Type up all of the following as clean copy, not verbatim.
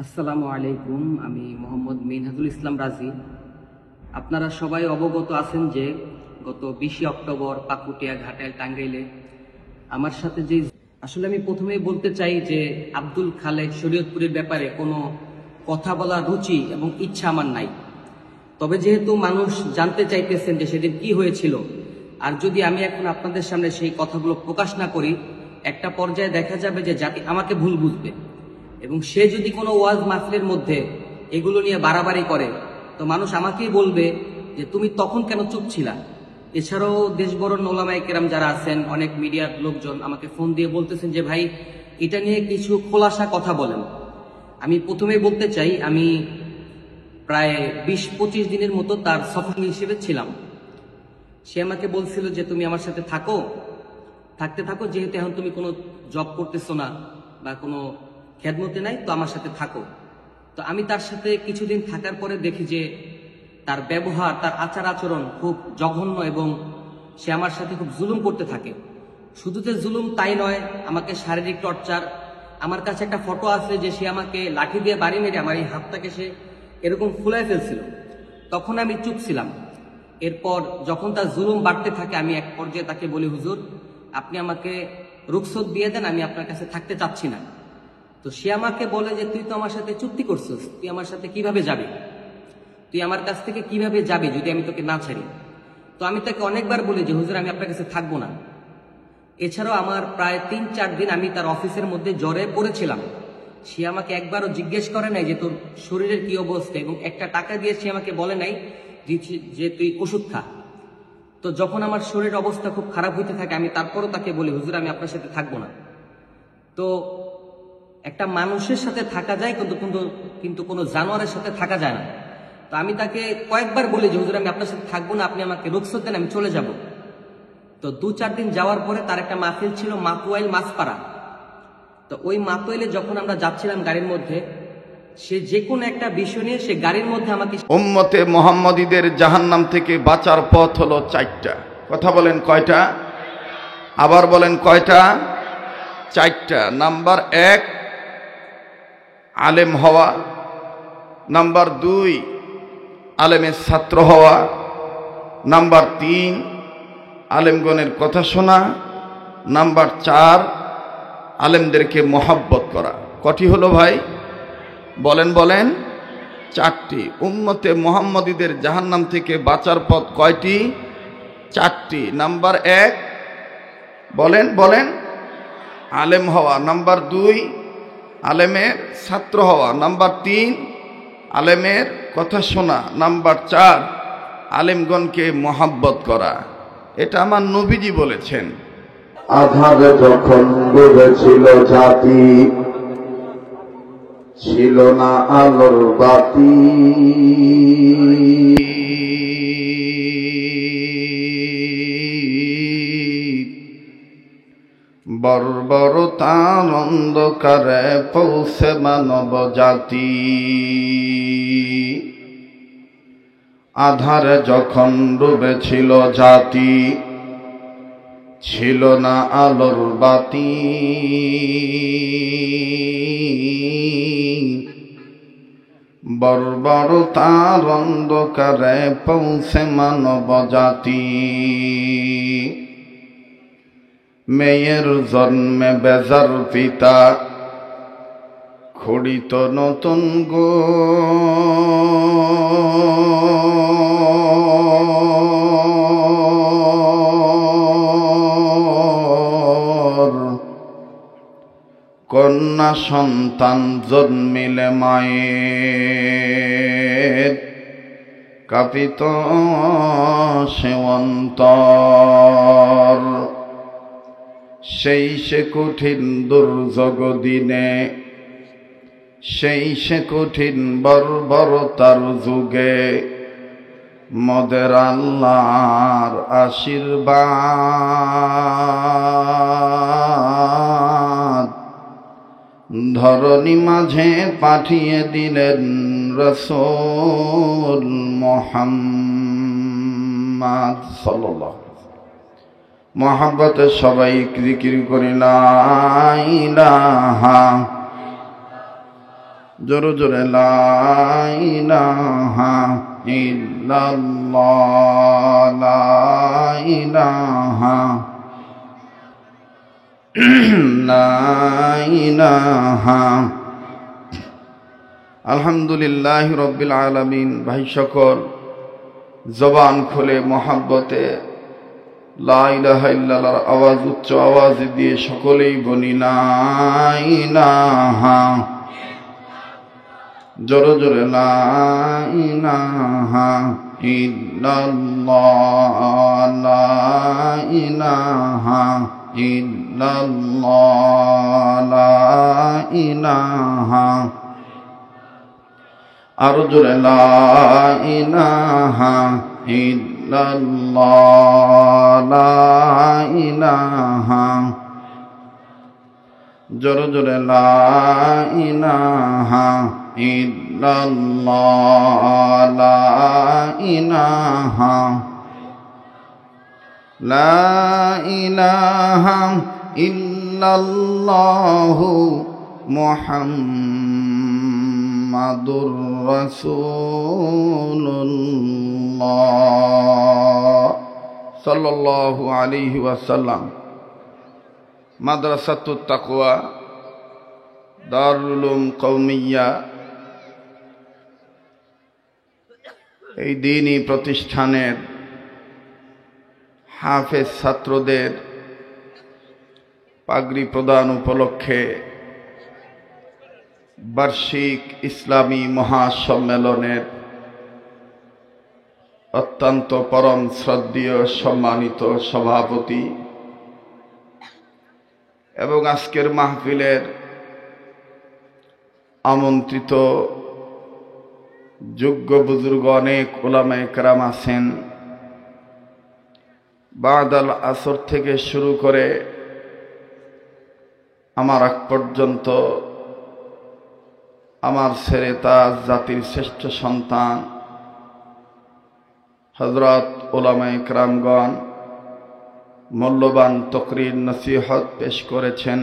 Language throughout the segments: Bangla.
আসসালামু আলাইকুম। আমি মোহাম্মদ মিনহাজুল ইসলাম রাজি। আপনারা সবাই অবগত আছেন যে গত 20 অক্টোবর পাকুটিয়া, ঘাটাইল, টাঙ্গাইলে আমার সাথে যে আসলে আমি প্রথমেই বলতে চাই যে আব্দুল খালেক শরীয়তপুরের ব্যাপারে কোনো কথা বলার রুচি এবং ইচ্ছা আমার নাই। তবে যেহেতু মানুষ জানতে চাইতেছেন যে সেদিন কি হয়েছিল, আর যদি আমি এখন আপনাদের সামনে সেই কথাগুলো প্রকাশ না করি, একটা পর্যায়ে দেখা যাবে যে জাতি আমাকে ভুল বুঝবে, এবং সে যদি কোনো ওয়াজ মাহফিলের মধ্যে এগুলো নিয়ে বাড়াবাড়ি করে তো মানুষ আমাকেই বলবে যে তুমি তখন কেন চুপ ছিলা। এছাড়াও দেশবরণ ওলামায়ে কেরাম যারা আছেন, অনেক মিডিয়ার লোকজন আমাকে ফোন দিয়ে বলতেছেন যে ভাই এটা নিয়ে কিছু খোলাসা কথা বলেন। আমি প্রথমেই বলতে চাই, আমি প্রায় 20-25 দিনের মতো তার সফর হিসেবে ছিলাম। সে আমাকে বলছিল যে তুমি আমার সাথে থাকতে থাকো, যেহেতু এখন তুমি কোনো জব করতেছো না বা কোনো খেদমতে নাই, তো আমার সাথে থাকো। তো আমি তার সাথে কিছুদিন থাকার পরে দেখি যে তার ব্যবহার, তার আচার আচরণ খুব জঘন্য, এবং সে আমার সাথে খুব জুলুম করতে থাকে। শুধু যে জুলুম তাই নয়, আমাকে শারীরিক টর্চার। আমার কাছে একটা ফটো আছে যে সে আমাকে লাঠি দিয়ে বাড়ি মেরে আমার এই হাতটাকে সে এরকম ফুলায় ফেলছিল। তখন আমি চুপ ছিলাম। এরপর যখন তার জুলুম বাড়তে থাকে, আমি এক পর্যায়ে তাকে বলি, হুজুর আপনি আমাকে রুখসত দিয়ে দেন, আমি আপনার কাছে থাকতে চাচ্ছি না। তো সে আমাকে বলে যে তুই তো আমার সাথে চুক্তি করছিস, তুই আমার সাথে কিভাবে যাবি, তুই আমার কাছ থেকে কিভাবে যাবি যদি আমি তোকে না ছাড়ি। তো আমি তাকে অনেকবার বলি যে হুজুর আমি আপনার কাছে থাকবো না। এছাড়াও আমার প্রায় 3-4 দিন আমি তার অফিসের মধ্যে জ্বরে পড়েছিলাম। সে আমাকে একবারও জিজ্ঞেস করে নাই যে তোর শরীরের কি অবস্থা, এবং একটা টাকা দিয়ে সে আমাকে বলে নাই যে তুই ওষুধ খা। তো যখন আমার শরীরের অবস্থা খুব খারাপ হইতে থাকে, আমি তারপরও তাকে বলি হুজুর আমি আপনার সাথে থাকবো না। তো একটা মানুষের সাথে থাকা যায়, কিন্তু কোনো জানোয়ারের সাথে থাকা যায় না। তো আমি তাকে কয়েকবার বলি যে হুজুর আমি আপনার সাথে থাকবো না, আপনি আমাকে রুখসত দেন, আমি চলে যাব। তো 2-4 দিন যাওয়ার পরে তার একটা মাহফিল ছিল মাতুয়াইল মাছপাড়া। তো ওই মাতুয়াইলে যখন আমরা যাচ্ছিলাম গাড়ির মধ্যে, সে যে কোনো একটা বিষয় নিয়ে সে গাড়ির মধ্যে আমাকে উম্মতে মুহাম্মদীদের জাহান্নাম থেকে বাঁচার পথ হলো 4টা। কথা বলেন কয়টা? আবার বলেন কয়টা? 4টা। নাম্বার 1 আলেম হওয়া, নাম্বার 2 আলেমের ছাত্র হওয়া, নাম্বার 3 আলেমগণের কথা শোনা, নাম্বার 4 আলেমদেরকে মহব্বত করা। কটি হলো ভাই? বলেন বলেন। 4টি। উম্মতে মুহাম্মদীদের জাহান্নাম থেকে বাঁচার পথ কয়টি? 4টি। নাম্বার 1 বলেন বলেন আলেম হওয়া, নাম্বার 2 আলেমের ছাত্র হওয়া, নাম্বার 3 আলেমের কথা শোনা, নাম্বার 4 আলেমগণকে মহব্বত করা। এটা আমার নবীজি বলেছেন। আধারে যখন ডুবেছিল জাতি, ছিল না আলোর বাতি, বর্বরতার অন্ধকারে পৌঁছে মানব জাতি। আধারে যখন ডুবেছিল জাতি, ছিল না আলোর বাতি, বর্বরতার অন্ধকারে পৌঁছে মানব জাতি। মেয়ের জন্মে বেজার পিতা, খড়িত নতুন গো, কন্যা সন্তান জন্মিলে মায়ের কাঁপিত সে অন্তর। সেই সে কঠিন দুর্যোগ দিনে, সেই সে কঠিন বর্বরতার যুগে, মদের আল্লাহর আশীর্বাদ ধরণী মাঝে পাঠিয়ে দিলেন রাসূল মুহাম্মদ সাল্লাল্লাহু। মহব্বতে সবাই জিকির করি লা ইলাহা জোরে জোরে লা ইলাহা ইল্লাল্লাহ লা ইলাহা লা ইলাহা। আলহামদুলিল্লাহি রাব্বিল আলামিন। ভাই সকল, জবান খুলে মহাব্বতে লা ইলাহা ইল্লাল্লাহর আওয়াজ উচ্চ আওয়াজে দিয়ে সকলেই বলি লা ইলাহা, জোরে জোরে লা ইলাহা ইল্লাল্লাহ লা ইলাহা ইল্লাল্লাহ লা ইলাহা। আরো জোরে লা ইলাহা ইল্লাল্লাহ লা ইলাহা, জোরে জোরে লা ইলাহা ইল্লাল্লাহ লা ইলাহা। লা ইলাহা ইল্লাল্লাহু মুহাম্মাদুর রাসূলুল্লাহ সাল্লাল্লাহু আলাইহি ওয়াসাল্লাম। মাদ্রাসাতুত তাকওয়া দারুল উলুম কওমিয়া এই দ্বীনি প্রতিষ্ঠানের হাফেজ ছাত্রদের পাগড়ি প্রদান উপলক্ষে বার্ষিক ইসলামী মহাসম্মেলনের অত্যন্ত পরম শ্রদ্ধেয় সম্মানিত সভাপতি এবং আজকের মাহফিলের আমন্ত্রিত যোগ্য বুজুর্গ অনেক উলামায়ে কেরাম আছেন। বাদাল আসর থেকে শুরু করে আমার আগ পর্যন্ত আমার ছেলে তাজ জাতির শ্রেষ্ঠ সন্তান হযরত উলামায়ে কেরামগণ মূল্যবান তকরির নসিহত পেশ করেছেন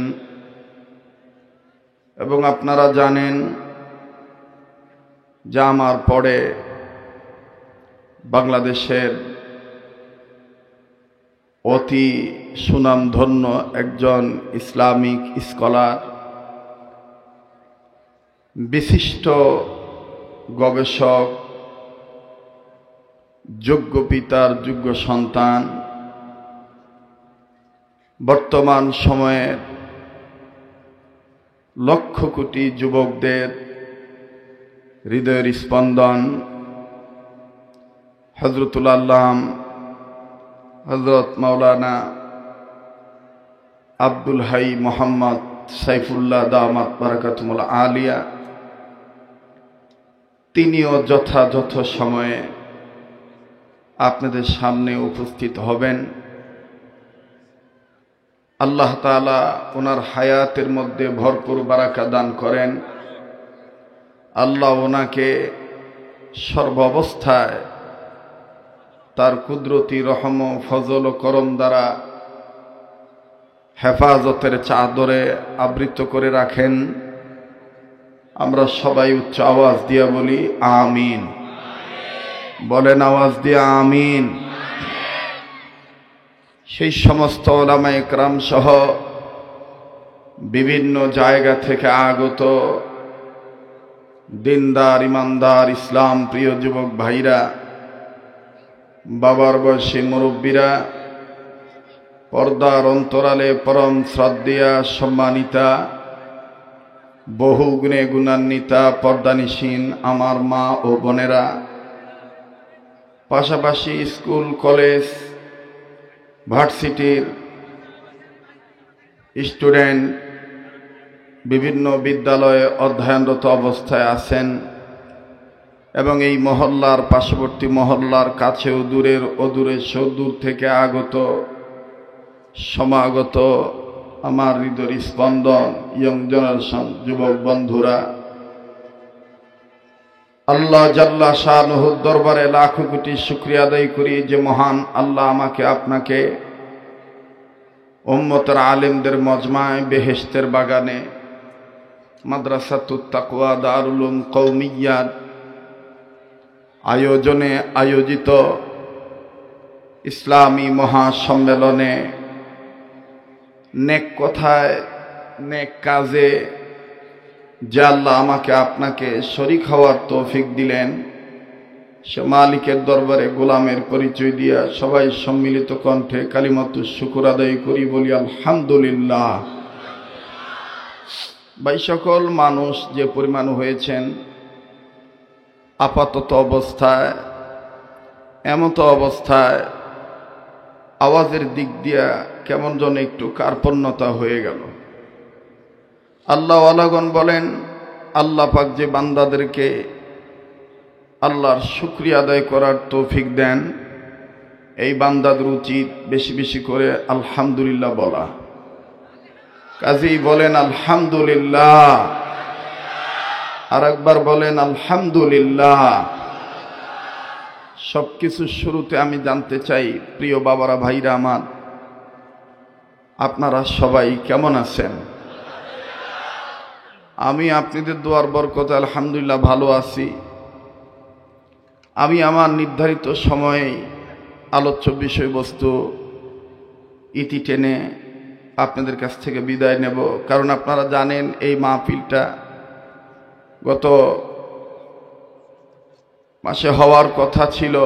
এবং আপনারা জানেন যে আমার পরে বাংলাদেশের অতি সুনামধন্য একজন ইসলামিক স্কলার, বিশিষ্ট গবেষক, যোগ্য পিতার যোগ্য সন্তান, বর্তমান সময়ের লক্ষ কোটি যুবকদের হৃদয়ের স্পন্দন হযরতুল আল্লাম হযরত মাওলানা আব্দুল হাই মোহাম্মদ সাইফুল্লাহ দামাত বারাকাতুল আলিয়া, তিনিও যথাযথ সময়ে আপনাদের সামনে উপস্থিত হবেন। আল্লাহ তাআলা ওনার হায়াতের মধ্যে ভরপুর বারাকা দান করেন। আল্লাহ ওনাকে সর্বাবস্থায় তার কুদরতি রহম ও ফজল ও করম দ্বারা হেফাজতের চাদরে আবৃত করে রাখেন। আমরা সবাই উচ্চ আওয়াজ দিয়ে বলি আমিন। বলেন আওয়াজ দিয়ে আমিন। সেই সমস্ত উলামায়ে কেরাম সহ বিভিন্ন জায়গা থেকে আগত দিনদার, ইমানদার, ইসলাম প্রিয় যুবক ভাইরা, বাবার বয়সী মুরব্বীরা, পর্দার অন্তরালে পরম শ্রদ্ধেয়া সম্মানিতা, বহু গুণে গুণান্বিতা পর্দানিসীন আমার মা ও বোনেরা, পাশাপাশি স্কুল, কলেজ, ভার্সিটির স্টুডেন্ট, বিভিন্ন বিদ্যালয়ে অধ্যয়নরত অবস্থায় আছেন এবং এই মহল্লার পার্শ্ববর্তী মহল্লার কাছেও দূরের অদূরে সুদূর থেকে আগত সমাগত আমার হৃদয়ের স্পন্দন ইয়ং জেনারেশন যুবক বন্ধুরা, আল্লাহ জাল্লা শানুহুর দরবারে লাখ কোটি শুকরিয়া আদায় করি যে মহান আল্লাহ আমাকে আপনাকে উম্মতের আলেমদের মজমায় বেহেশতের বাগানে মাদ্রাসাতুত তাকওয়া দারুল উলুম কওমিয়্যার আয়োজনে আয়োজিত ইসলামী মহাসম্মেলনে নেক কথায় নেক কাজে যে আল্লাহ আমাকে আপনাকে শরীক হওয়ার তৌফিক দিলেন, সে মালিকের দরবারে গোলামের পরিচয় দিয়া সবাই সম্মিলিত কণ্ঠে কালিমাতুশ শুকর আদায় করি, বলি আলহামদুলিল্লাহ। ভাই, সকল মানুষ যে পরিমাণ হয়েছেন, আপাতত অবস্থায় এমতো অবস্থায় আওয়াজের দিক দিয়া কেমন যেন একটু কার্পণ্যতা হয়ে গেল। আল্লাহওয়ালাগণ বলেন, আল্লাহ পাক যে বান্দাদেরকে আল্লাহর শুকরিয়া আদায় করার তৌফিক দেন, এই বান্দাদের উচিত বেশি বেশি করে আলহামদুলিল্লাহ বলা। কাজেই বলেন আলহামদুলিল্লাহ, আর একবার বলেন আলহামদুলিল্লাহ। সবকিছুর শুরুতে আমি জানতে চাই, প্রিয় বাবারা, ভাইরা আমার, আপনারা সবাই কেমন আছেন? আমি আপনাদের দোয়ার বরকতে আলহামদুলিল্লাহ ভালো আছি। আমি আমার নির্ধারিত সময়ে আলোচ্য বিষয়বস্তু ইতি টেনে আপনাদের কাছ থেকে বিদায় নেব, কারণ আপনারা জানেন এই মাহফিলটা গত মাসে হওয়ার কথা ছিল,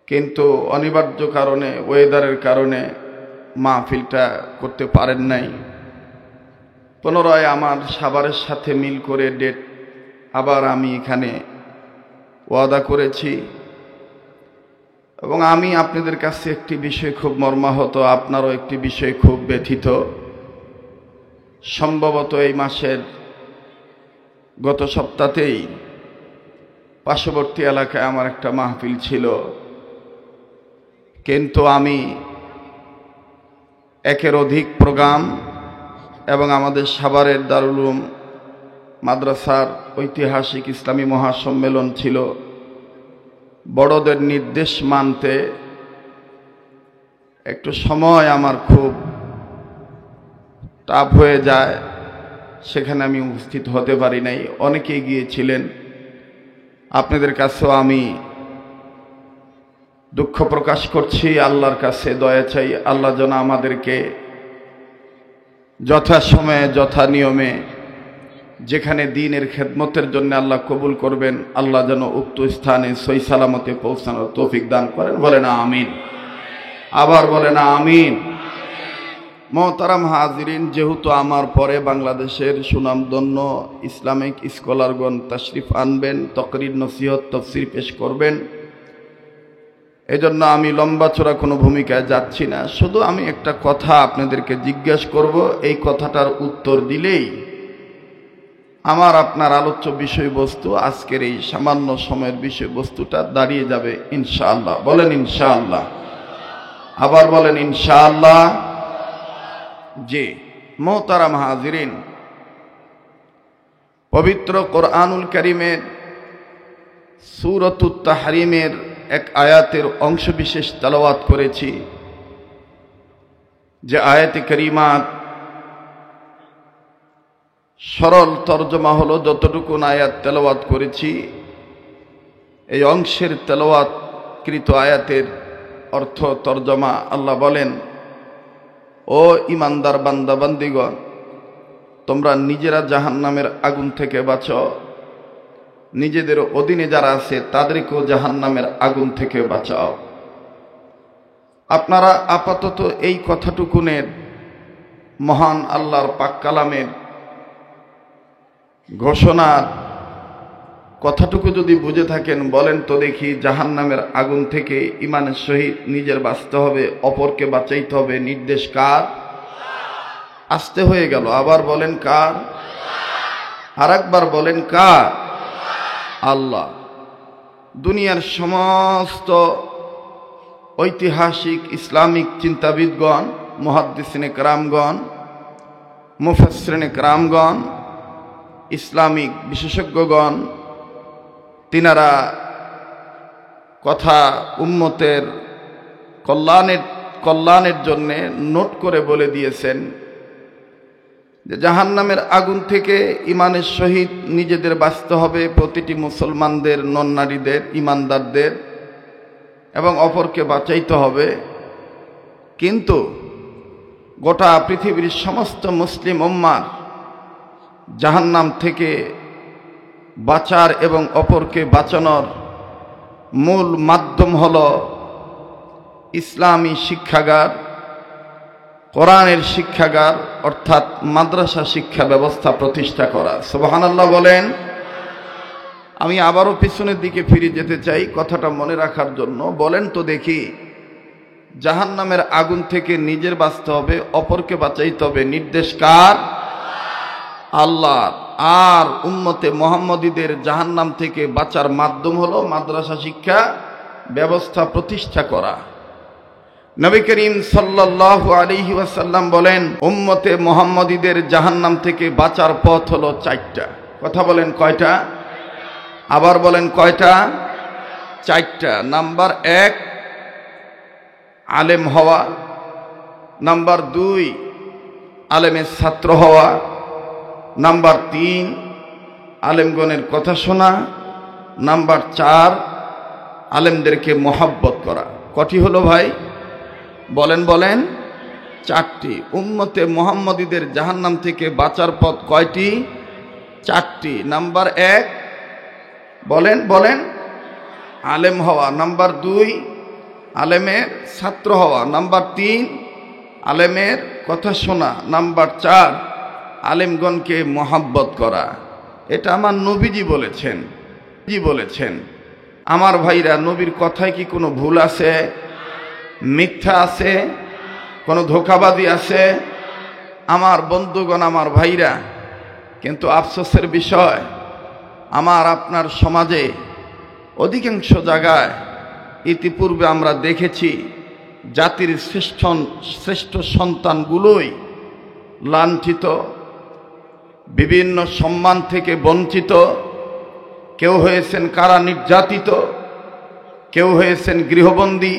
কিন্তু অনিবার্য কারণে, ওয়েদারের কারণে মাহফিলটা করতে পারেন নাই। পুনরায় আমার সাভারের সাথে মিল করে ডেট আবার আমি এখানে ওয়াদা করেছি, এবং আমি আপনাদের কাছে একটি বিষয় খুব মর্মাহত, আপনারও একটি বিষয় খুব ব্যথিত। সম্ভবত এই মাসের গত সপ্তাহেই পার্শ্ববর্তী এলাকায় আমার একটা মাহফিল ছিল, কিন্তু আমি একের অধিক প্রোগ্রাম এবং আমাদের সাভারের দারুল উলুম মাদ্রাসার ঐতিহাসিক ইসলামী মহাসম্মেলন ছিল, বড়দের নির্দেশ মানতে একটু সময় আমার খুব টাফ হয়ে যায়, সেখানে আমি উপস্থিত হতে পারি নাই। অনেকেই গিয়েছিলেন। আপনাদের কাছেও আমি দুঃখ প্রকাশ করছি, আল্লাহর কাছে দয়া চাই, আল্লাহ যেন আমাদেরকে যথাসময়ে যথা নিয়মে যেখানে দ্বীনের খেদমতের জন্য আল্লাহ কবুল করবেন, আল্লাহ যেন উক্ত স্থানে সহি সালামতে পৌঁছানোর তৌফিক দান করেন। বলে না আমিন। আবার বলে না আমিন। মোহতারাম হাজিরিন, যেহেতু আমার পরে বাংলাদেশের সুনামধন্য ইসলামিক স্কলারগণ তাশরিফ আনবেন, তকরির, নসিহত, তাফসীর পেশ করবেন, এজন্য আমি লম্বা চড়া কোনো ভূমিকায় যাচ্ছি না। শুধু আমি একটা কথা আপনাদেরকে জিজ্ঞাসা করব, এই কথাটার উত্তর দিলেই আমার আপনার আলোচ্য বিষয়বস্তু, আজকের এই সামান্য সময়ের বিষয়বস্তুটা দাঁড়িয়ে যাবে ইনশাআল্লাহ। বলেন ইনশাআল্লাহ। আবার বলেন ইনশাআল্লাহ। জি মোহতারাম হাজিরিন, পবিত্র কোরআনুল কারীমের সূরাতুত তাহরিমের এক আয়াতের অংশ বিশেষ তেলাওয়াত করেছি, যে আয়াতে কারিমার সরল তর্জমা হলো, যতটুকু আয়াত তেলাওয়াত করেছি, এই অংশের তেলাওয়াতকৃত আয়াতের অর্থ তর্জমা। আল্লাহ বলেন, ও ইমানদার বান্দা বান্দিগণ, তোমরা নিজেরা জাহান্নামের আগুন থেকে বাঁচো, নিজেদের অধীনে যারা আছে তাদেরকেও জাহান্নামের আগুন থেকে বাঁচাও। আপনারা আপাতত এই কথাটুকুনের মহান আল্লাহর পাক কালামের ঘোষণার কথাটুকু যদি বুঝে থাকেন, বলেন তো দেখি, জাহান্নামের আগুন থেকে ঈমানের সহিত নিজের বাঁচতে হবে, অপরকে বাঁচাইতে হবে, নির্দেশ কার? আসতে হয়ে গেল। আবার বলেন কার? আর একবার বলেন কার? আল্লাহ। দুনিয়ার সমস্ত ঐতিহাসিক ইসলামিক চিন্তাবিদগণ, মুহাদ্দিসিনে কেরামগণ, মুফাসসিরিনে কেরামগণ, ইসলামিক বিশেষজ্ঞগণ, তিনারা কথা উম্মতের কল্যাণের জন্য নোট করে বলে দিয়েছেন, যে জাহান্নামের আগুন থেকে ইমানের সহিত নিজেদের বাঁচতে হবে, প্রতিটি মুসলমানদের, নন নারীদের, ইমানদারদের, এবং অপরকে বাঁচাইতে হবে। কিন্তু গোটা পৃথিবীর সমস্ত মুসলিম উম্মার জাহান্নাম থেকে বাঁচার এবং অপরকে বাঁচানোর মূল মাধ্যম হল ইসলামী শিক্ষাগার, কোরআনের শিক্ষাগার, অর্থাৎ মাদ্রাসা শিক্ষা ব্যবস্থা প্রতিষ্ঠা করা। সুবহানাল্লাহ বলেন। আমি আবারও পিছনের দিকে ফিরে যেতে চাই কথাটা মনে রাখার জন্য। বলেন তো দেখি, জাহান্নামের আগুন থেকে নিজের বাঁচতে হবে, অপরকে বাঁচাইতে হবে, নির্দেশ কার? আল্লাহ। আর উম্মতে মুহাম্মদীদের জাহান্নাম থেকে বাঁচার মাধ্যম হলো মাদ্রাসা শিক্ষা ব্যবস্থা প্রতিষ্ঠা করা। নবী করিম সাল্লাল্লাহু আলাইহি ওয়াসাল্লাম বলেন, উম্মতে মুহাম্মদীদের জাহান্নাম থেকে বাঁচার পথ হলো চারটা। কথা বলেন কয়টা? আবার বলেন কয়টা? চারটা। নাম্বার 1 আলেম হওয়া, নাম্বার 2 আলেমের ছাত্র হওয়া, নাম্বার 3 আলেমগণের কথা শোনা, নাম্বার 4 আলেমদেরকে মহব্বত করা। কটি হলো ভাই? বলেন বলেন। 4টি। উম্মতে মুহাম্মদীদের জাহান্নাম থেকে বাঁচার পথ কয়টি? 4টি। নাম্বার 1 বলেন বলেন, আলেম হওয়া। নাম্বার 2 আলেমের ছাত্র হওয়া। নাম্বার 3 আলেমের কথা শোনা। নাম্বার 4 আলেমগণকে মহব্বত করা। এটা আমার নবীজি বলেছেন। আমার ভাইরা, নবীর কথায় কি কোনো ভুল আছে? মিথ্যা আছে? কোনো ধোঁকাবাজি আছে? আমার বন্ধুগণ, আমার ভাইরা, কিন্তু আফসোসের বিষয়, আমার আপনার সমাজে অধিকাংশ জায়গায় ইতিপূর্বে আমরা দেখেছি জাতির শ্রেষ্ঠ সন্তানগুলোই লাঞ্ছিত, বিভিন্ন সম্মান থেকে বঞ্চিত। কেউ হয়েছেন কারা নির্যাতিত, কেউ হয়েছেন গৃহবন্দী,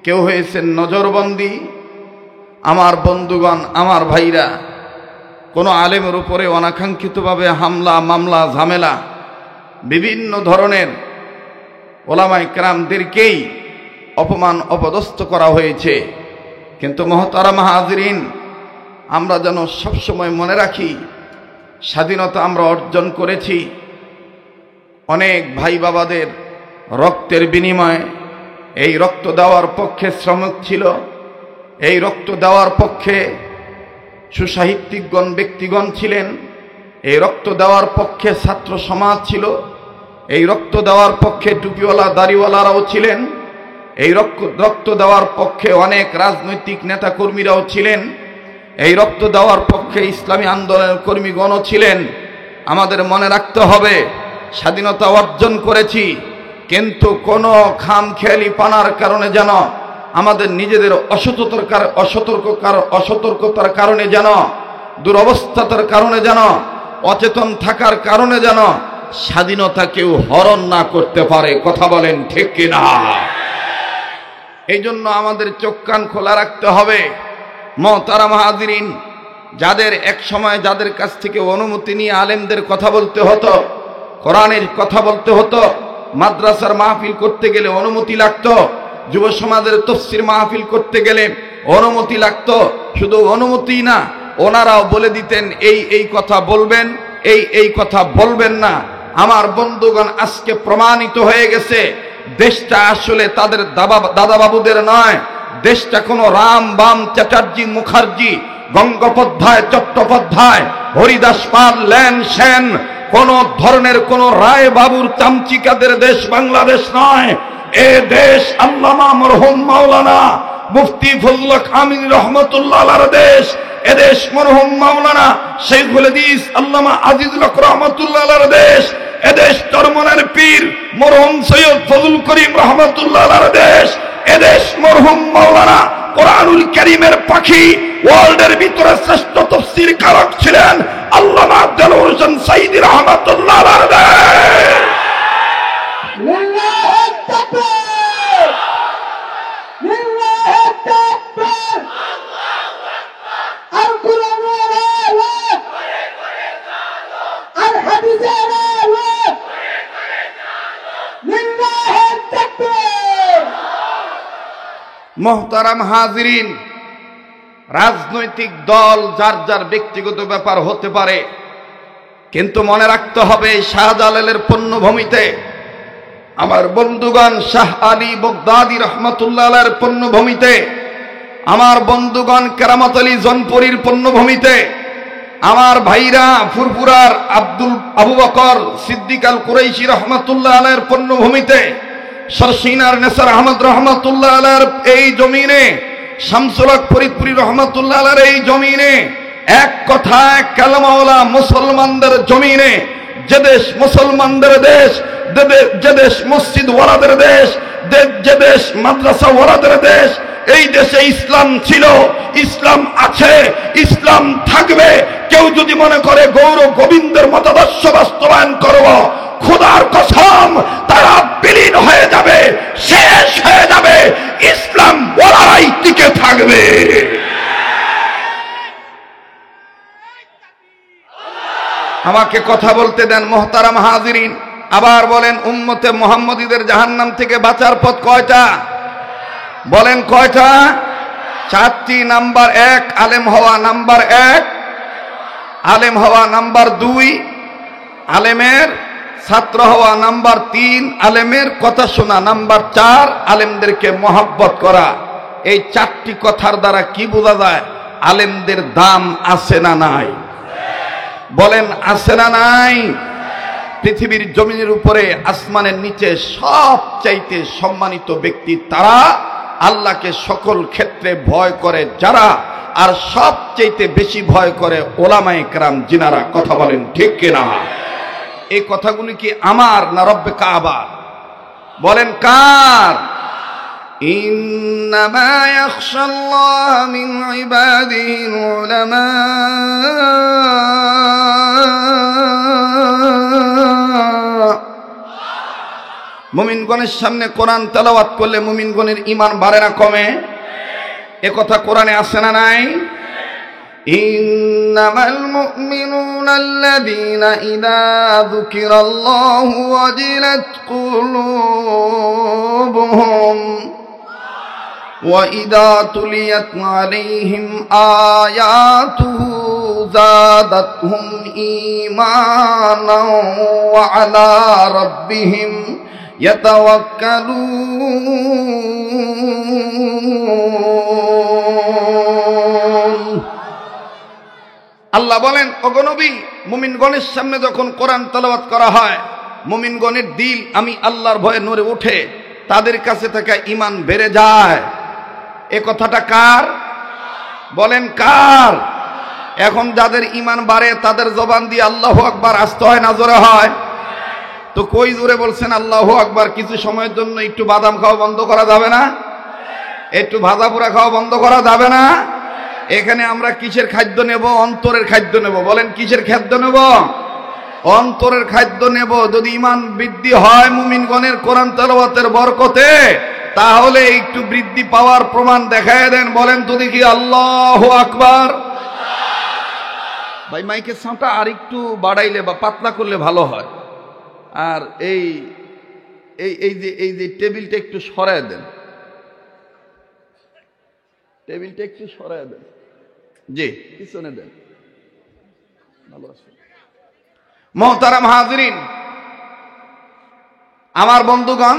কেউ হয়েছেন নজরবন্দী। আমার বন্ধুগণ, আমার ভাইরা, কোনো আলেমের উপরে অনাকাঙ্ক্ষিতভাবে হামলা, মামলা, ঝামেলা, বিভিন্ন ধরনের ওলামায়ে কেরামদেরকেই অপমান, অপদস্থ করা হয়েছে। কিন্তু মুহতারাম হাজিরিন, আমরা যেন সবসময় মনে রাখি, স্বাধীনতা আমরা অর্জন করেছি অনেক ভাই বাবাদের রক্তের বিনিময়ে। এই রক্ত দেওয়ার পক্ষে শ্রমিক ছিল, এই রক্ত দেওয়ার পক্ষে সুসাহিত্যিকগণ, ব্যক্তিগণ ছিলেন, এই রক্ত দেওয়ার পক্ষে ছাত্র সমাজ ছিল, এই রক্ত দেওয়ার পক্ষে টুপিওয়ালা দাড়িওয়ালারাও ছিলেন, এই রক্ত দেওয়ার পক্ষে অনেক রাজনৈতিক নেতা কর্মীরাও ছিলেন, এই রক্ত দেওয়ার পক্ষে ইসলামী আন্দোলনের কর্মীগণও ছিলেন। আমাদের মনে রাখতে হবে, স্বাধীনতা অর্জন করেছি, কিন্তু কোনো খামখেয়ালি পানার কারণে যেন, আমাদের নিজেদের অসতর্কতার কারণে যেন, দুরবস্থার কারণে যেন, অচেতন থাকার কারণে যেন স্বাধীনতা কেউ হরণ না করতে পারে। কথা বলেন ঠিক কিনা? এই জন্য আমাদের চোখ কান খোলা রাখতে হবে। মুহতারাম হাজিরিন, যাদের এক সময় যাদের কাছ থেকে অনুমতি নিয়ে আলেমদের কথা বলতে হতো, কোরআনের কথা বলতে হতো, মাদ্রাসার মাহফিল করতে গেলে অনুমতি লাগতো, যুব সমাজের তাফসীর মাহফিল করতে গেলে অনুমতি লাগতো। শুধু অনুমতি না, ওনারাও বলে দিতেন এই কথা বলবেন, এই কথা বলবেন না। আমার বন্ধুগণ, আজকে প্রমাণিত হয়ে গেছে দেশটা আসলে তাদের দাদা বাবুদের নয়। দেশটা কোনো রাম, বাম, চ্যাটার্জি, মুখার্জি, গঙ্গোপাধ্যায়, চট্টোপাধ্যায়, হরিদাস পাল, লেন, সেন, কোন ধরনের কোন রায় বাবুর চামচিকাদের দেশ বাংলাদেশ নয়। এ দেশ আল্লামা মরহুম মাওলানা মুফতি ফজলুল হক আমিনী রহমাতুল্লাহ আলাইহির দেশ। এদেশ মরহুম মাওলানা শেখুল হাদিস আল্লামা আজিজুল হক রহমাতুল্লাহ আলাইহির দেশ। এদেশ চরমনের পীর মরহুম সৈয়দ ফজলুল করিম রহমাতুল্লাহ আলাইহির দেশ। এদেশ মরহুম মাওলানা কোরআনুল কারীমের পাখি, ওয়ার্ল্ডের ভিতরে শ্রেষ্ঠ তাফসীর কারক ছিলেন আল্লামা দেলোয়ার হোসেন সাঈদী রহমাতুল্লাহ আলাইহির দেশ। লিল্লাহু তাকবীর, লিল্লাহু তাকবীর, আল্লাহু আকবার, আর কুরআনের আলা হাদিসের আলো লিল্লাহি তাকবীর। মোহতারাম হাজিরিন, রাজনৈতিক দল যার যার ব্যক্তিগত ব্যাপার হতে পারে, কিন্তু মনে রাখতে হবে শাহজালালের পণ্যভূমিতে আমার বন্ধুগণ, শাহ আলী বগদাদী রহমতুল্লাহ আলাইহির পণ্যভূমিতে, আমার বন্ধুগণ কেরামত আলী জনপুরীর পণ্যভূমিতে, আমার ভাইরা ফুরফুরার আবু বকর সিদ্দিক আল কুরাইশি রহমতুল্লাহ আলাইহির পণ্যভূমিতে, সরসিনার নেসার আহমদ রহমতুল্লাহ আলাইহির এই জমিনে, শামসুল হক ফরিদপুরি রহমতুল্লাহ আলাইহির এই জমিনে, এক কথায় কালেমাওয়ালা মুসলমানদের জমিনে, যে দেশ মুসলমানদের দেশ, যে দেশ মসজিদ ওয়ালাদের দেশ, যে দেশ মাদ্রাসা ওয়ালাদের দেশ, এই দেশে ইসলাম ছিল, ইসলাম আছে, ইসলাম থাকবে। কেউ যদি মনে করে গৌর গোবিন্দের মতাদর্শ বাস্তবায়ন করব, খোদার কসম তারা বিলীন হয়ে যাবে, শেষ হয়ে যাবে, ইসলাম ওয়ালারাই টিকে থাকবে। আমাকে কথা বলতে দেন মোহতারাম হাজিরিন। আবার বলেন, উম্মতে মুহাম্মদীদের জাহান্নাম থেকে বাঁচার পথ কয়টা? বলেন কয়টা? চারটি। নাম্বার 1 আলেম হওয়া, নাম্বার 1 আলেম হওয়া, নাম্বার 2 আলেমের ছাত্র হওয়া, নাম্বার 3 আলেমের কথা শোনা, নাম্বার 4 আলেমদেরকে মহব্বত করা। এই চারটি কথার দ্বারা কি বোঝা যায়? আলেমদের দাম আছে না নাই? বলেন আছে না নাই? পৃথিবীর জমিনের উপরে, আসমানের নিচে সবচাইতে সম্মানিত ব্যক্তি তারা, আল্লাহকে সকল ক্ষেত্রে ভয় করে যারা, আর সবচাইতে বেশি ভয় করে ওলামায়ে কেরাম যিনারা। কথা বলেন ঠিক কিনা? এই কথাগুলি কি আমার না রব্বে কাবা? বলেন কার? ইন্নামা ইয়াখশাল্লাহ মিন ইবাদিহিল উলামা। মুমিনগণের সামনে কোরআন তেলাওয়াত করলে মুমিনগণের ঈমান বাড়ে না কমে? এ কথা কোরআনে আছে না নাই? ইন্নামাল মুমিনুনা আল্লাযীনা ইযা যুকিরাল্লাহু ওয়াজিলাত কুলুবুহুম ওয়া ইযা তুলিয়াত আলাইহিম আয়াতুহু যাদাতহুম ঈমানাও ওয়া আলা রাব্বিহিম ইয়াতাওয়াক্কালুন। আল্লাহ বলেন, ওগো নবী, মুমিনগণের সামনে যখন কোরআন তেলাওয়াত করা হয়, মুমিনগণের দিল আমি আল্লাহর ভয়ে নড়ে ওঠে, তাদের কাছে থেকে ঈমান বেড়ে যায়। এ কথাটা কার? বলেন কার? এখন যাদের ঈমান বাড়ে তাদের জবান দিয়ে আল্লাহু আকবার আসতে হয় না জোরে হয়? তো কই জোরে বলছেন আল্লাহু আকবার? কিছু সময়ের জন্য একটু বাদাম খাওয়া বন্ধ করা যাবে না? একটু ভাজা পোড়া খাওয়া বন্ধ করা যাবে না? এখানে আমরা কিসের খাদ্য নেব? অন্তরের খাদ্য নেব। বলেন কিসের খাদ্য নেব? অন্তরের খাদ্য নেব। যদি ঈমান বৃদ্ধি হয় মুমিনগণের কোরআন তেলাওয়াতের বরকতে, তাহলে একটু বৃদ্ধি পাওয়ার প্রমাণ দেখায় দেন। বলেন তো দেখি আল্লাহু আকবার। ভাই মাইকের সাউন্ডটা আর একটু বাড়াইলে বা পাতলা করলে ভালো হয়। আর এই যে টেবিলটা একটু সরায় দেন, টেবিলটা একটু সরায় দেন। জি, পিছনে দেন। ভালো আছে। মোহতারাম হাজিরিন, আমার বন্ধুগণ,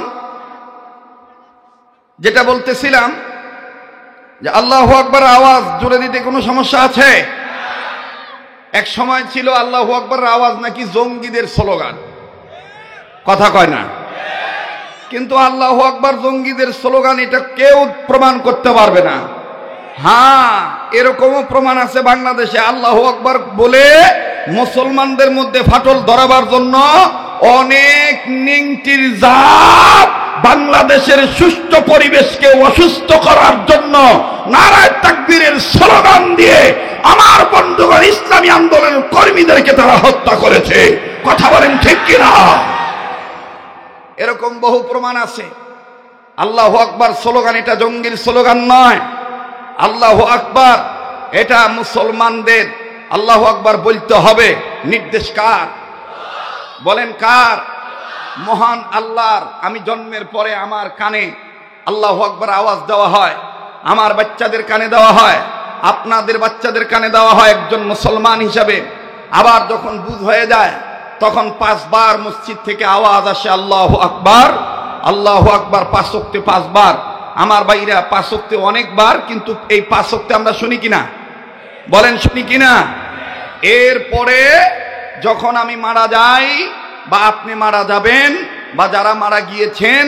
যেটা বলতেছিলাম যে আল্লাহু আকবার আওয়াজ জোরে দিতে কোনো সমস্যা আছে? এক সময় ছিল আল্লাহু আকবার আওয়াজ নাকি জঙ্গিদের স্লোগান। কথা কয় না? কিন্তু আল্লাহু আকবার জঙ্গিদের স্লোগান এটা কেউ প্রমাণ করতে পারবে না। হ্যাঁ, এরকমও প্রমাণ আছে বাংলাদেশে। আল্লাহু আকবার বলে মুসলমানদের মধ্যে ফাটল ধরাবার জন্য অনেক নিংটির জাত বাংলাদেশের সুষ্ঠু পরিবেশকে অসুস্থ করার জন্য নারায়ে তাকবীরের স্লোগান দিয়ে আমার বন্ধুগণ ইসলামী আন্দোলনের কর্মীদেরকে তারা হত্যা করেছে। কথা বলেন ঠিক কিনা? এরকম বহু প্রমাণ আছে। আল্লাহু আকবার স্লোগান এটা জঙ্গির স্লোগান নয়। আল্লাহু আকবার এটা মুসলমানদের আল্লাহু আকবার বলতে হবে। নির্দেশ কার? বলেন কার? মহান আল্লাহর। আমি জন্মের পরে আমার কানে আল্লাহু আকবার আওয়াজ দেওয়া হয়, আমার বাচ্চাদের কানে দেওয়া হয়, আপনাদের বাচ্চাদের কানে দেওয়া হয় একজন মুসলমান হিসাবে। আবার যখন বুঝ হয়ে যায় তখন 5 বার মসজিদ থেকে আওয়াজ আসে আল্লাহু আকবার, আল্লাহু আকবার, 5 ওয়াক্তে 5 বার। আমার ভাইরা 5 ওয়াক্তে অনেকবার, কিন্তু এই 5 ওয়াক্তে আমরা শুনি কিনা? বলেন শুনি কিনা? এরপরে যখন আমি মারা যাই বা আপনি মারা যাবেন বা যারা মারা গিয়েছেন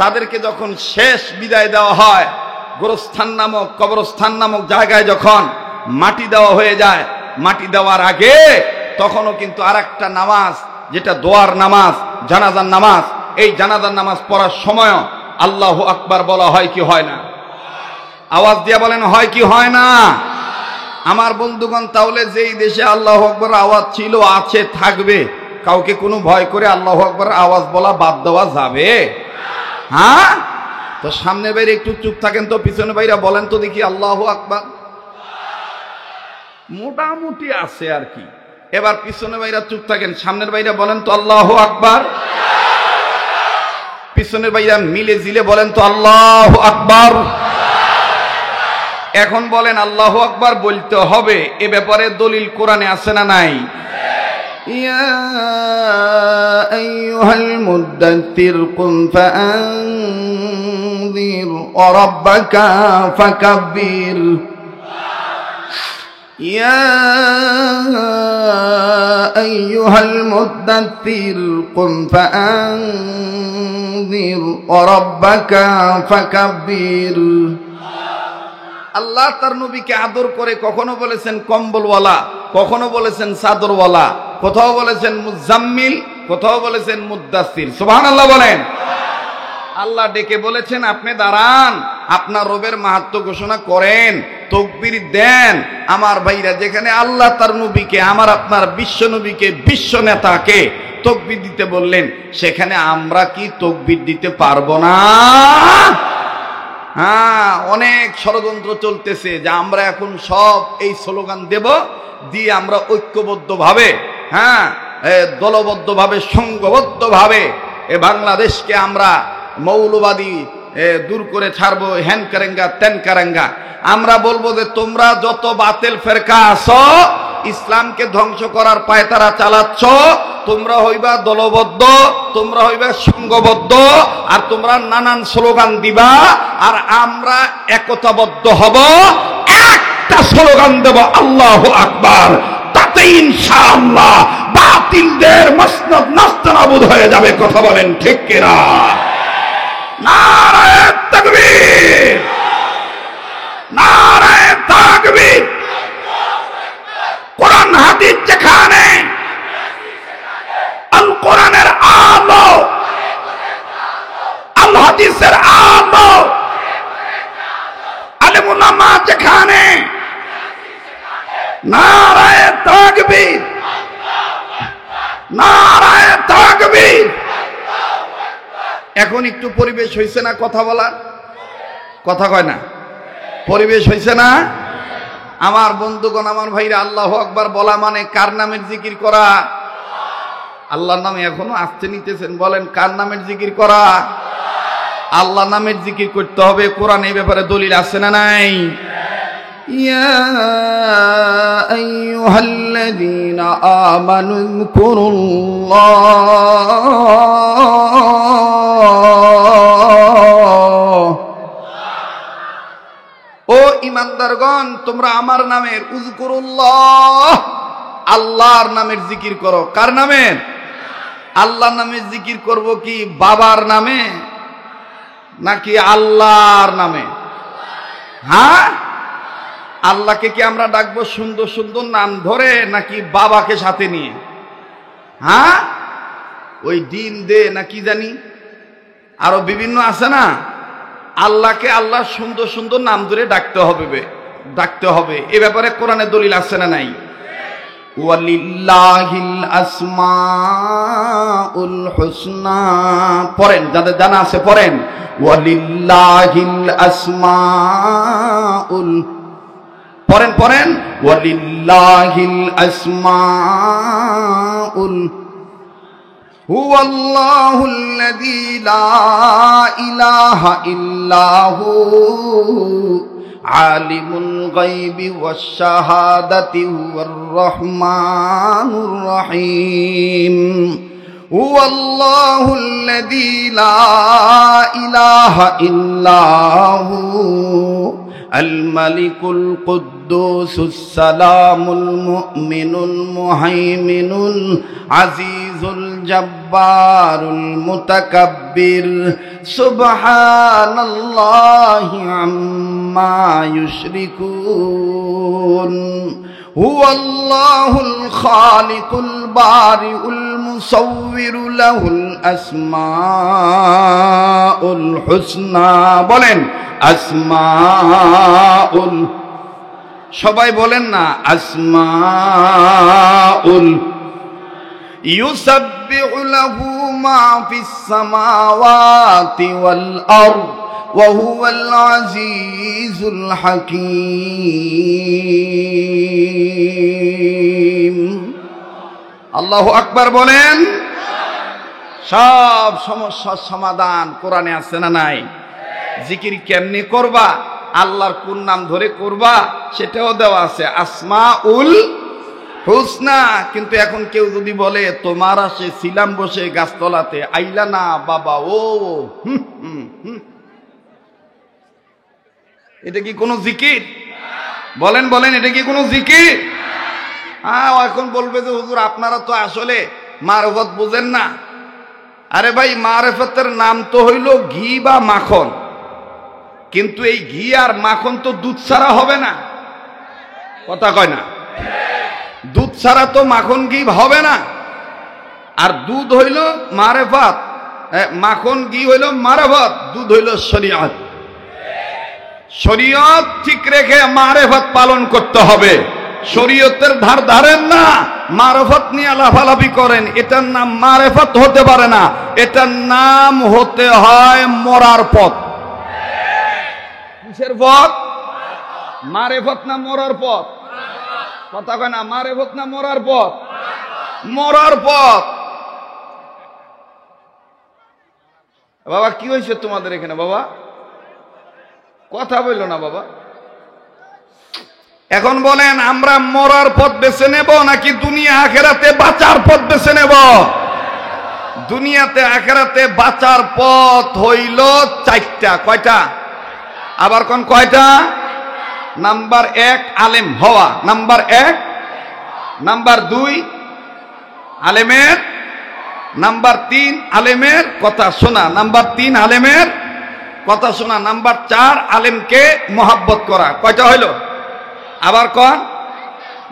তাদেরকে যখন শেষ বিদায় দেওয়া হয়, গোরস্থান নামক কবরস্থান নামক জায়গায় যখন মাটি দেওয়া হয়ে যায়, মাটি দেওয়ার আগে তখনও কিন্তু আরেকটা নামাজ, যেটা দোয়ার নামাজ, জানাজার নামাজ, এই জানাজার নামাজ পড়ার সময় আল্লাহু আকবার বলা হয় কি হয় না? আওয়াজ দিয়ে বলেন হয় কি হয় না? আমার বন্ধুগণ, তাহলে যেই দেশে আল্লাহু আকবার আওয়াজ ছিল, আছে, থাকবে, কাউকে কোনো ভয় করে আল্লাহু আকবার আওয়াজ বলা বাদ দেওয়া যাবে? হ্যাঁ? তো সামনের বাইরে একটু চুপ থাকেন তো, পিছনে বাইরা বলেন তো দেখি আল্লাহু আকবার। মোটামুটি আছে আর কি। এবার পিছনে বাইরা চুপ থাকেন, সামনের বাইরা বলেন তো আল্লাহু আকবার। পিছনের বাইরা মিলে জিলে বলেন তো আল্লাহু আকবার। এখন বলেন আল্লাহু আকবার বলতে হবে, এ ব্যাপারে দলিল কোরআনে আছে না নাই? ইয়া আইয়ুহাল মুদ্দাথির কুম ফাআনযির ওয়া রাব্বাকা ফাকাব্বির। ইয়া আইয়ুহাল মুদ্দাথির কুম ফাআনযির ওয়া রাব্বাকা ফাকাব্বির। আল্লাহ তার নবীকে আদর করে কখনো বলেছেন কম্বলওয়ালা, কখনো বলেছেন চাদরওয়ালা, কোথাও বলেছেন মুজাম্মিল, কোথাও বলেছেন মুদ্দাসির। সুবহানাল্লাহ বলেন। আল্লাহ ডেকে বলেছেন আপনি দাঁড়ান, আপনার রবের মাহাত্ম্য ঘোষণা করেন, তাকবীর দেন। আমার ভাইরা, যেখানে আল্লাহ তার নবীকে, আমার আপনার বিশ্ব নবীকে, বিশ্ব নেতাকে তাকবীর দিতে বললেন, সেখানে আমরা কি তাকবীর দিতে পারবো না? হ্যাঁ, অনেক ষড়যন্ত্র চলতেছে যে আমরা এখন সব এই স্লোগান দেব, দিয়ে আমরা ঐক্যবদ্ধভাবে, হ্যাঁ, দলবদ্ধভাবে, সংঘবদ্ধভাবে এ বাংলাদেশকে আমরা মৌলবাদী দূর করে ছাড়বো, হ্যান কারেঙ্গা তেন কারেঙ্গা। আমরা বলবো যে তোমরা যত বাতিল ফেরকা আছো, ইসলামকে ধ্বংস করার পায়তারা চালাচ্ছ, তোমরা হইবা দলবদ্ধ, তোমরা হইবা সংঘবদ্ধ, আর তোমরা নানান স্লোগান দিবা, আর আমরা একতাবদ্ধ হব, একটা স্লোগান দেব আল্লাহু আকবার। তাতে ইনশাআল্লাহ বাতিলদের মসনদ নাস্তানাবুদ হয়ে যাবে। কথা বলেন ঠিক কিনা? নারায়ে তাকবীর, নারায়ে তাকবীর। কোরআন হাদিস যেখানে, আল কোরআনের আলো, আল হাদিসের আলো, আলেম উলামা যেখানে, নারায়ে তাকবীর, নারায়ে তাকবীর। এখন একটু পরিবেশ হয়েছে না কথা বলার? কথা কয় না? পরিবেশ হয়েছে না? আমার বন্ধুগণ, আমার ভাইরা, আল্লাহু আকবার বলা মানে কার নামের জিকির করা? আল্লাহর নামে এখনো আসতে নিতেছেন, বলেন কার নামের জিকির করা? আল্লাহ নামের জিকির করতে হবে। কোরআন এই ব্যাপারে দলিল আছে না নাই? ইয়া আইয়ুহাল্লাযীনা আমানু যকুরুল্লাহ। ও ইমানদারগণ, তোমরা আমার নামের উযকুরুল্লাহ, আল্লাহর নামের জিকির করো। কার নামের? আল্লাহর নামের জিকির করব কি বাবার নামে নাকি আল্লাহর নামে? হ্যাঁ, আল্লাহকে কি আমরা ডাকবো সুন্দর সুন্দর নাম ধরে নাকি বাবাকে সাথে নিয়ে? হ্যাঁ, ওই দিন দে না কি জানি আরো বিভিন্ন আছে না। আল্লাহকে আল্লাহ সুন্দর সুন্দর নাম ধরে ডাকতে হবে। এ ব্যাপারে কোরআনে দলিল আছে না নাই? ওয়ালিল্লাহিল আসমাউল হুসনা। পড়েন, যাদের জানা আছে পড়েন। ওয়ালিল্লাহিল আসমাউল, পড়েন ওয়ালিল্লাহিল আসমাউল হুয়াল্লাহুল্লাযী লা ইলাহা ইল্লাহু আলিমুল গায়বি ওয়াশ শাহাদাতি হুয়ার রহমানুর রহিম হুয়াল্লাহুল্লাযী লা ইলাহা ইল্লাহু আল মালিকুল কুদ্দুসুস সালামুল মুমিনুল মুহাইমিনুল আজিজুল জব্বারুল মুতাকাব্বির সুবহানাল্লাহি আম্মা ইউশরিকুন হুয়াল্লাহুল খালিকুল বারিউল মুসাউবিরু লাহুল আসমাউল হুসনা বলেন আসমাউল সবাই বলেন না আসমাউল ইউসাব্বিহু লাহু মা ফিস সামাওয়াতি ওয়াল আরদ ওয়া হুয়াল আজিজুল হাকীম আল্লাহু আকবার বলেন। সব সমস্যার সমাধান কোরআনে আছে না নাই? জিকির কেমনে করবা, আল্লাহর কোন নাম ধরে করবা সেটাও দেওয়া আছে, আসমাউল হুসনা। কিন্তু এখন কেউ যদি বলে তোমার আসে ছিলাম বসে গাছতলাতে আইলা না বাবা, ও এটা কি কোনো জিকির? বলেন বলেন, এটা কি কোনো জিকির? এখন বলবে যে হুজুর আপনারা তো আসলে মারফত বুঝেন না। আরে ভাই, মারফতের নাম তো হইল ঘি বা মাখন, কিন্তু এই ঘি আর মাখন তো দুধ ছাড়া হবে না, কথা কয় না? দুধ ছাড়া তো মাখন ঘি হবে না। আর দুধ হইল মারেফত, মাখন ঘি হইল মারেফত, দুধ হইল শরীয়ত। শরীয়ত ঠিক রেখে মারেফত পালন করতে হবে। শরীয়তের ধার ধারেন না, মারেফত নিয়ে লাফালাফি করেন, এটার নাম মারেফত হতে পারে না, এটার নাম হতে হয় মরার পথ। কিসের পথ? মারেফত না মরার পথ? কথা কয় না, মারেফত না মরার পথ? মরার পথ। বাবা কি হয়েছে তোমাদের এখানে? বাবা কথা বললো না বাবা। এখন বলেন, আমরা মরার পথ বেছে নেব নাকি দুনিয়া আখেরাতে বাঁচার পথ বেছে নেব? দুনিয়াতে আখেরাতে বাঁচার পথ হইল চারটা। কয়টা? আবার কোন কয়টা? নাম্বার 1 আলেম হওয়া, নাম্বার 1। নাম্বার 2 আলেমের, নাম্বার 3 আলেমের কথা শোনা, নাম্বার 3 আলেমের কথা শোনা, নাম্বার 4 আলেমকে মহাব্বত করা। কয়টা হইল? আবার কোন?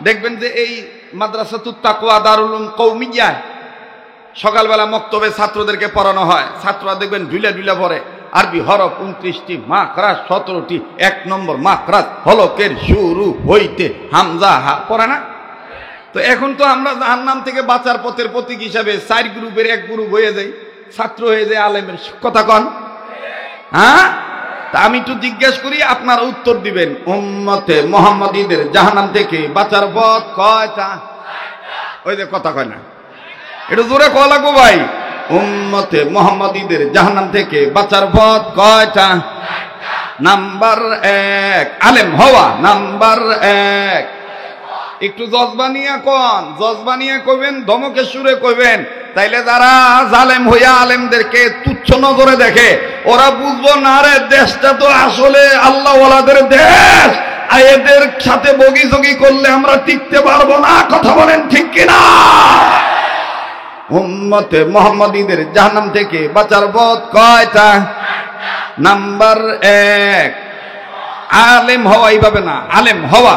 দেখবেন যে এই মাদ্রাসাতুত তাকওয়া দারুল উলুম কওমিয়্যা সকালবেলা মক্তবে ছাত্রদেরকে পড়ানো হয়, ছাত্ররা দেখবেন ঢুলা ঢুলা পড়ে। আরবি হরফ 29টি, মাখরাজ 17টি, 1 নম্বর মাখরাজ হলকের শুরু হইতে হামজা হা পড়ে না? তো এখন তো আমরা জাহান্নাম থেকে বাঁচার পথের প্রতীক হিসাবে 4 গ্রুপের 1 গ্রুপ হয়ে যাই, ছাত্র হয়ে যায় আলেমের। কথা কন? হ্যাঁ, তা আমি একটু জিজ্ঞেস করি, আপনারা উত্তর দিবেন। উম্মতে মুহাম্মাদীদের জাহান্নাম থেকে বাঁচার পথ কয়টা? ওই যে কথা কয় না, একটু জোরে কওয়া লাগবো ভাই। উম্মতে মুহাম্মাদীদের জাহান্নাম থেকে বাঁচার পথ কয়টা? নাম্বার 1 আলেম হওয়া, নাম্বার 1। একটু জজবানিয়া কন, জজবানিয়া কইবেন, ধমকে সুরে কইবেন, তাইলে যারা জালেম হইয়া আলেমদেরকে তুচ্ছ নজরে দেখে ওরা বুঝবো না রে দেশটা তো আসলে আল্লাহ ওয়ালাদের দেশ, আর এদের সাথে বগিজগি করলে আমরা টিকতে পারবো না। কথা বলেন ঠিক কিনা? উম্মতে মুহাম্মাদীদের জাহান্নাম থেকে বাঁচার পথ কয়টা? নাম্বার 1 আলেম হওয়া। এইভাবে না, আলেম হওয়া।